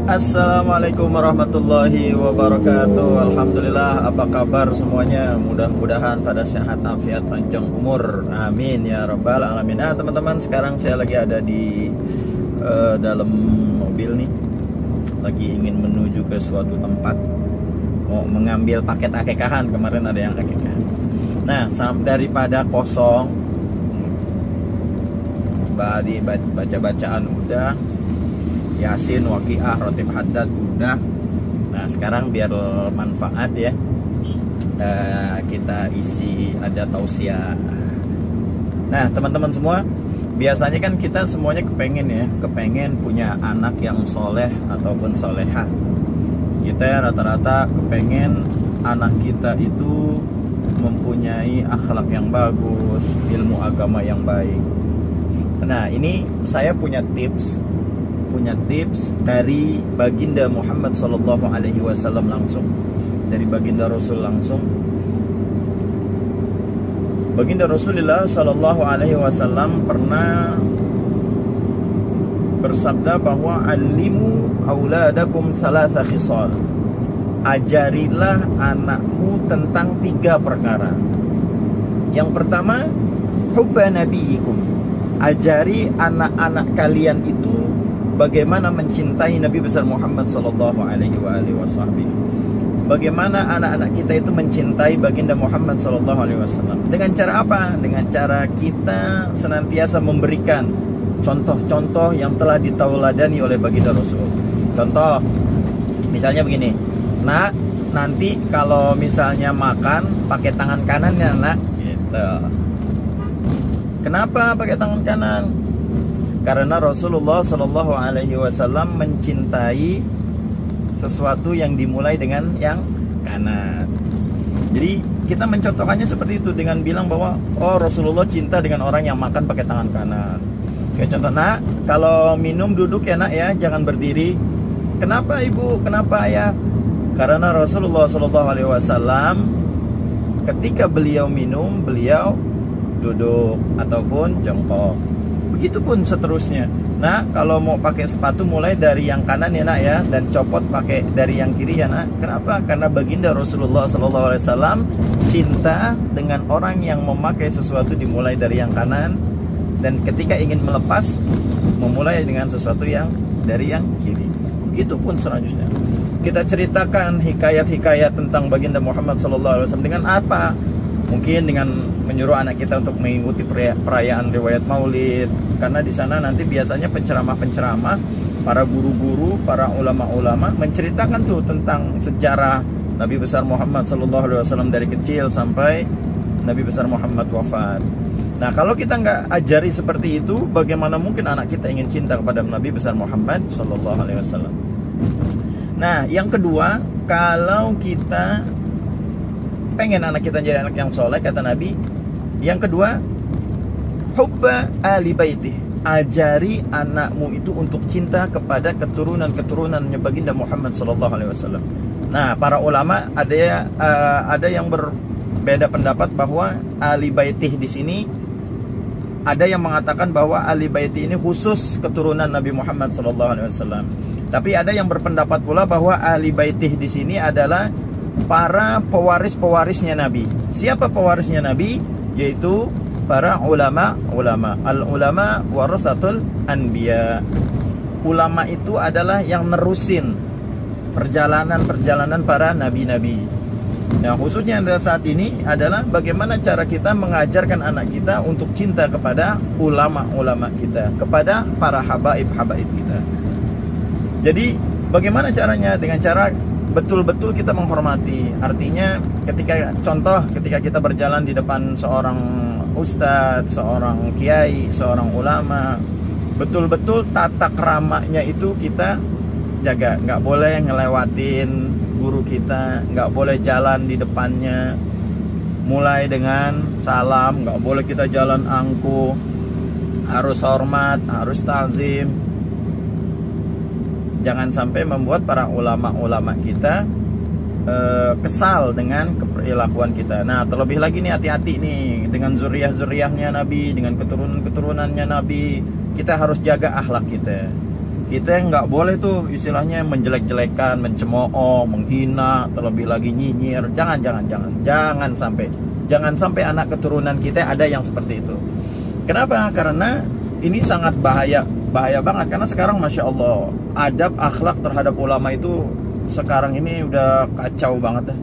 Assalamualaikum warahmatullahi wabarakatuh. Alhamdulillah, apa kabar semuanya? Mudah-mudahan pada sehat, afiat, panjang umur. Amin ya rabbal alamin. Nah teman-teman, sekarang saya lagi ada di dalam mobil nih. Lagi ingin menuju ke suatu tempat, mau mengambil paket akekahan. Kemarin ada yang akekahan. Nah, daripada kosong, baca-bacaan udah, Yasin, Waqiah, Rotib Haddad udah. Nah sekarang biar manfaat ya, kita isi ada tausiah. Nah teman-teman semua, biasanya kan kita semuanya kepengen punya anak yang soleh ataupun solehah. Kita rata-rata kepengen anak kita itu mempunyai akhlak yang bagus, ilmu agama yang baik. Nah ini saya punya tips dari baginda Muhammad Sallallahu Alaihi Wasallam langsung, dari baginda Rasul langsung. Baginda Rasulullah Sallallahu Alaihi Wasallam pernah bersabda bahwa alimu auladakum thalatha khisal, ajarilah anakmu tentang 3 perkara. Yang pertama, hubba nabiyikum, ajari anak-anak kalian itu bagaimana mencintai Nabi besar Muhammad Sallallahu Alaihi Wasallam. Bagaimana anak-anak kita itu mencintai baginda Muhammad Sallallahu Alaihi Wasallam. Dengan cara apa? Dengan cara kita senantiasa memberikan contoh-contoh yang telah ditauladani oleh baginda Rasul. Contoh, misalnya begini, nak, nanti kalau misalnya makan pakai tangan kanan ya nak, gitu. Kenapa pakai tangan kanan? Karena Rasulullah Shallallahu Alaihi Wasallam mencintai sesuatu yang dimulai dengan yang kanan. Jadi kita mencontohkannya seperti itu dengan bilang bahwa oh Rasulullah cinta dengan orang yang makan pakai tangan kanan. Kayak contoh, nak, kalau minum duduk ya nak ya, jangan berdiri. Kenapa ibu? Kenapa ayah? Karena Rasulullah Shallallahu Alaihi Wasallam ketika beliau minum, beliau duduk ataupun jongkok. Begitupun seterusnya. Nah, kalau mau pakai sepatu mulai dari yang kanan ya nak ya, dan copot pakai dari yang kiri ya nak. Kenapa? Karena baginda Rasulullah SAW cinta dengan orang yang memakai sesuatu dimulai dari yang kanan, dan ketika ingin melepas memulai dengan sesuatu yang dari yang kiri. Begitupun selanjutnya. Kita ceritakan hikayat-hikayat tentang baginda Muhammad SAW dengan apa? Mungkin dengan menyuruh anak kita untuk mengikuti perayaan riwayat Maulid, karena di sana nanti biasanya penceramah-penceramah, para guru-guru, para ulama-ulama menceritakan tuh tentang sejarah Nabi besar Muhammad SAW dari kecil sampai Nabi besar Muhammad wafat. Nah kalau kita nggak ajari seperti itu, bagaimana mungkin anak kita ingin cinta kepada Nabi besar Muhammad SAW? Nah yang kedua, kalau kita pengen anak kita jadi anak yang soleh, kata Nabi, yang kedua, hubba ali baitih, ajari anakmu itu untuk cinta kepada keturunan-keturunannya baginda Muhammad Sallallahu Alaihi Wasallam. Nah, para ulama ada yang berbeda pendapat bahwa ali baitih di sini, ada yang mengatakan bahwa ali baitih ini khusus keturunan Nabi Muhammad Sallallahu Alaihi Wasallam. Tapi ada yang berpendapat pula bahwa ali baitih di sini adalah para pewaris-pewarisnya Nabi. Siapa pewarisnya Nabi? Yaitu para ulama. Al-ulama warathatul anbiya. Ulama itu adalah yang nerusin perjalanan para nabi-nabi. Nah, khususnya saat ini adalah bagaimana cara kita mengajarkan anak kita untuk cinta kepada ulama-ulama kita, kepada para habaib-habaib kita. Jadi, bagaimana caranya? Dengan cara betul-betul kita menghormati. Artinya ketika kita berjalan di depan seorang ustadz, seorang kiai, seorang ulama, betul-betul tata keramanya itu kita jaga. Nggak boleh ngelewatin guru kita, nggak boleh jalan di depannya mulai dengan salam, nggak boleh kita jalan angkuh, harus hormat, harus ta'zim. Jangan sampai membuat para ulama-ulama kita kesal dengan perilakuan kita. Nah, terlebih lagi nih, hati-hati nih dengan zuriyah-zuriyahnya Nabi, dengan keturunan-keturunannya Nabi. Kita harus jaga akhlak kita. Kita nggak boleh tuh istilahnya menjelek-jelekan, mencemooh, menghina, terlebih lagi nyinyir. Jangan sampai anak keturunan kita ada yang seperti itu. Kenapa? Karena ini sangat bahaya banget. Karena sekarang Masya Allah, adab akhlak terhadap ulama itu sekarang ini udah kacau banget dah.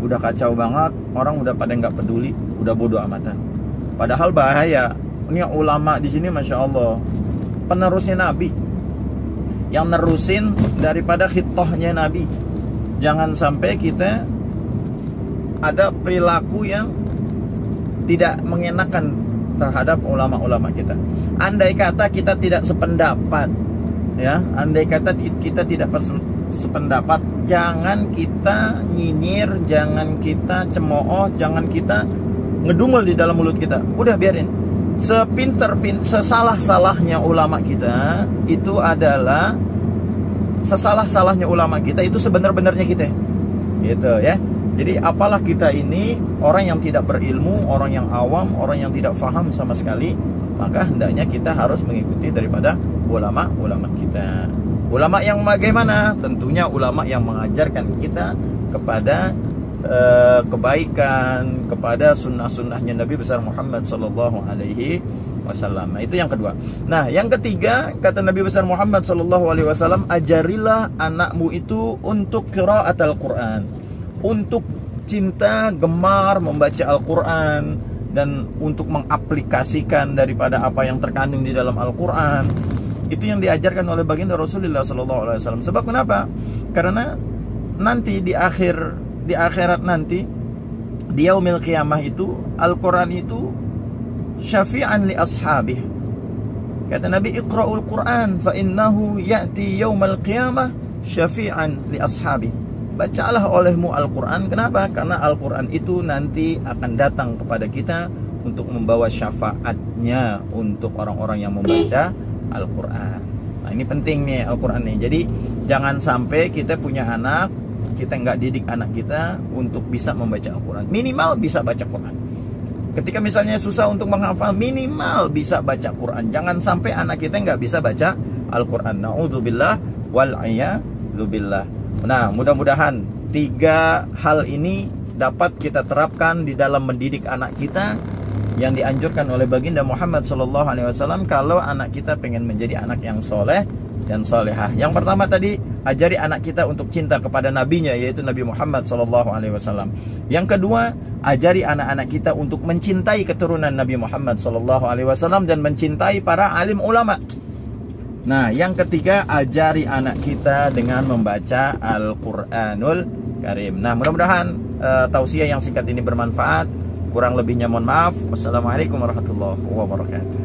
Udah kacau banget, orang udah pada nggak peduli, udah bodoh amatan. Padahal bahaya. Ini ulama di sini Masya Allah penerusnya Nabi, yang nerusin daripada khitohnya Nabi. Jangan sampai kita ada perilaku yang tidak mengenakan terhadap ulama-ulama kita. Andai kata kita tidak sependapat, ya, andai kata kita tidak sependapat, jangan kita nyinyir, jangan kita cemooh, jangan kita ngedumel di dalam mulut kita. Udah biarin. Sesalah-salahnya ulama kita itu adalah sesalah-salahnya ulama kita itu sebenar-benarnya kita, gitu ya. Jadi apalah kita ini orang yang tidak berilmu, orang yang awam, orang yang tidak paham sama sekali, maka hendaknya kita harus mengikuti daripada ulama-ulama kita. Ulama yang bagaimana? Tentunya ulama yang mengajarkan kita kepada kebaikan, kepada sunnah-sunnahnya Nabi besar Muhammad Sallallahu Alaihi Wasallam. Nah, itu yang kedua. Nah, yang ketiga, kata Nabi besar Muhammad Sallallahu Alaihi Wasallam, ajarilah anakmu itu untuk qiraat Al-Quran, untuk cinta gemar membaca Al-Quran, dan untuk mengaplikasikan daripada apa yang terkandung di dalam Al-Quran. Itu yang diajarkan oleh baginda Rasulullah Sallallahu Alaihi Wasallam. Sebab kenapa? Karena nanti di akhirat nanti, di yaumil qiyamah itu, Al-Quran itu syafi'an li ashabih. Kata Nabi, iqra'ul Quran fa innahu ya'ti yaumal qiyamah syafi'an li ashabih. Bacalah olehmu Al-Quran. Kenapa? Karena Al-Quran itu nanti akan datang kepada kita untuk membawa syafaatnya untuk orang-orang yang membaca Al-Quran. Nah, ini penting nih Al-Quran nih. Jadi jangan sampai kita punya anak, kita nggak didik anak kita untuk bisa membaca Al-Quran. Minimal bisa baca Quran. Ketika misalnya susah untuk menghafal, minimal bisa baca Quran. Jangan sampai anak kita nggak bisa baca Al-Quran. Na'udzubillah wal'iyadzubillah. Nah, mudah-mudahan 3 hal ini dapat kita terapkan di dalam mendidik anak kita, yang dianjurkan oleh baginda Muhammad SAW kalau anak kita pengen menjadi anak yang soleh dan solehah. Yang pertama tadi, ajari anak kita untuk cinta kepada nabinya, yaitu Nabi Muhammad SAW. Yang kedua, ajari anak-anak kita untuk mencintai keturunan Nabi Muhammad SAW dan mencintai para alim ulama. Nah, yang ketiga, ajari anak kita dengan membaca Al-Quranul Karim. Nah, mudah-mudahan tausiah yang singkat ini bermanfaat. Kurang lebihnya mohon maaf. Wassalamualaikum warahmatullahi wabarakatuh.